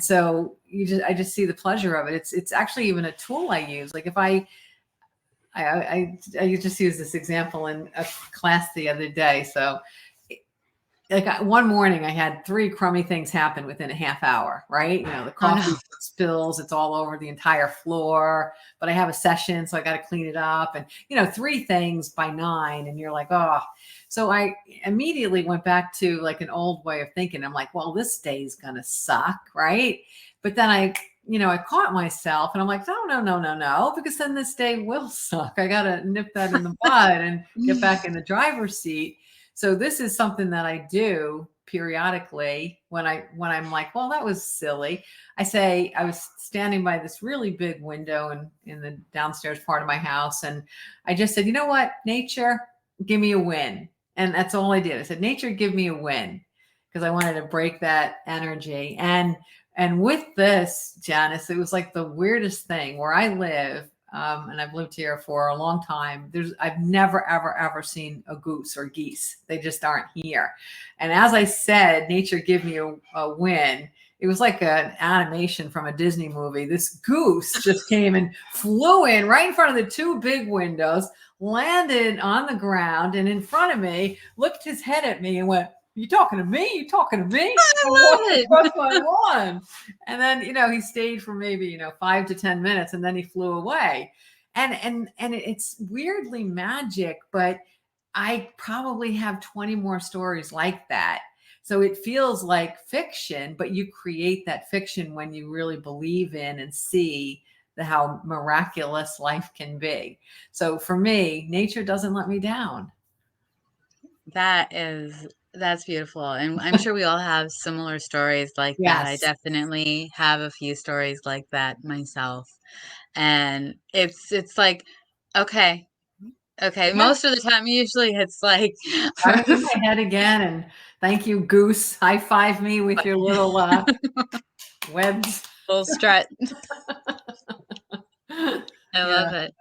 so I just see the pleasure of it. It's actually even a tool I use. Like if I just use this example in a class the other day. So like one morning I had 3 crummy things happen within a half hour, right? The coffee spills, it's all over the entire floor, but I have a session, so I got to clean it up, and 3 things by 9, and you're like, oh. So I immediately went back to like an old way of thinking. I'm like, well, this day's gonna suck, right? But then I caught myself and I'm like, no, because then this day will suck. I gotta nip that in the bud and get back in the driver's seat. So this is something that I do periodically when I'm like, well, that was silly. I say I was standing by this really big window in the downstairs part of my house, and I just said, you know what, nature, give me a win. And that's all I did. I said, nature, give me a win, because I wanted to break that energy. And with this, Janice, it was like the weirdest thing where I live. And I've lived here for a long time. I've never, ever seen a goose or geese. They just aren't here. And as I said, nature give me a win. It was like an animation from a Disney movie. This goose just came and flew in right in front of the 2 big windows, landed on the ground, and in front of me, looked his head at me and went, you talking to me? You talking to me? I love it. What's going on? And then, he stayed for maybe, 5 to 10 minutes, and then he flew away. And it's weirdly magic, but I probably have 20 more stories like that. So it feels like fiction, but you create that fiction when you really believe in and see how miraculous life can be. So for me, nature doesn't let me down. That's beautiful. And I'm sure we all have similar stories like that. I Yes. definitely have a few stories like that myself. And it's like, okay. Yeah. Most of the time, usually it's like, I'm in my head again, and thank you, goose. High five me with your little webs. little strut. I Yeah. love it.